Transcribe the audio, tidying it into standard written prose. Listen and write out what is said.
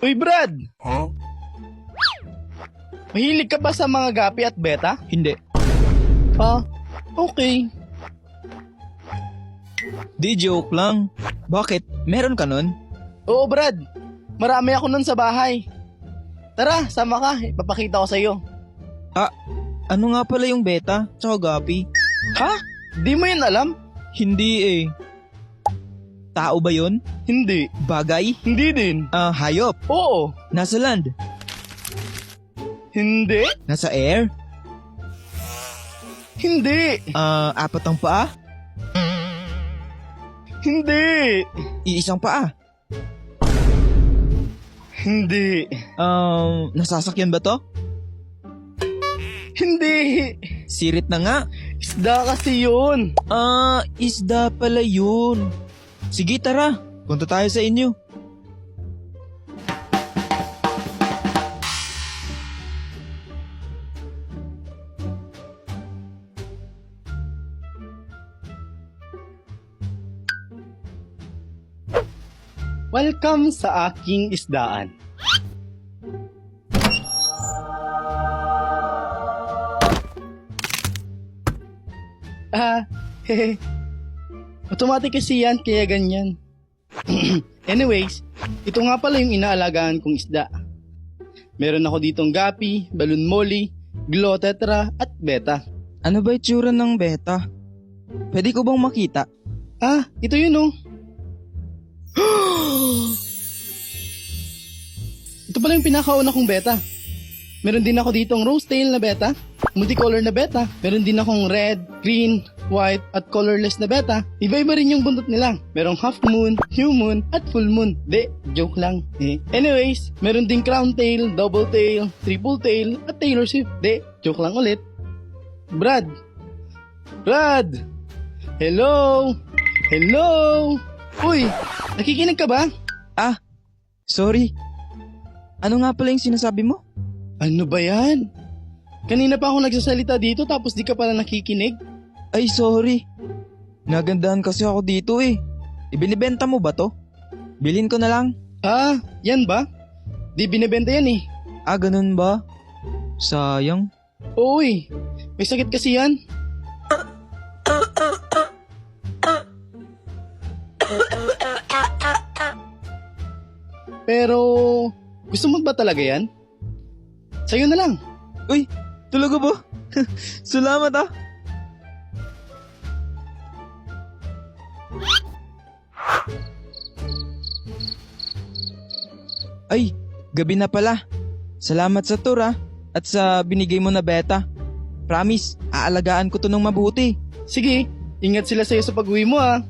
Uy, Brad! Mahilig ka ba sa mga gapi at beta? Hindi. Ah, okay. Di joke lang. Bakit? Meron ka nun? Oo, Brad. Marami ako nun sa bahay. Tara, sama ka. Ipapakita ko sa'yo. Ano nga pala yung beta tsaka gapi? Ha? Di mo yun alam? Hindi eh. Tao ba yun? Hindi. Bagay? Hindi din. Hayop? Oo. Nasa land? Hindi. Nasa air? Hindi. Apat ang paa? Hindi. Iisang paa? Hindi. Nasasakyan ba to? Hindi. Sirit na nga. Isda kasi yun. Isda pala yun. Sige tara, punta tayo sa inyo. Welcome sa aking isdaan. Hehe. Automatic kasi yan, kaya ganyan. Anyways, ito nga pala yung inaalagaan kong isda. Meron ako ditong gapi, balloon molly, glow tetra, at beta. Ano ba itsura ng beta? Pwede ko bang makita? Ito yun oh. Ito pala yung pinakauna kong beta. Meron din ako ditong rose tail na beta, multicolor na beta. Meron din akong red, green, white, at colorless na beta. Iba-iba rin yung buntot nila. Merong half moon, new moon, at full moon. Joke lang. Anyways, meron din crown tail, double tail, triple tail, at Taylor Swift. Joke lang ulit. Brad! Hello! Hello! Uy, nakikinig ka ba? Sorry. Ano nga pala yung sinasabi mo? Ano ba yan? Kanina pa ako nagsasalita dito tapos di ka pala nakikinig? Ay sorry. Nagandahan kasi ako dito eh. Ibinibenta mo ba to? Bilhin ko na lang. Yan ba? Di binibenta yan eh. Ganun ba? Sayang. Uy, may sakit kasi yan. Pero, gusto mo ba talaga yan? Sa'yo na lang. Uy, talaga ba? Salamat ah. Ay, gabi na pala. Salamat sa tour ah. At sa binigay mo na beta. Promise, aalagaan ko to ng mabuti. Sige, ingat sila sa'yo sa pag-uwi mo ah.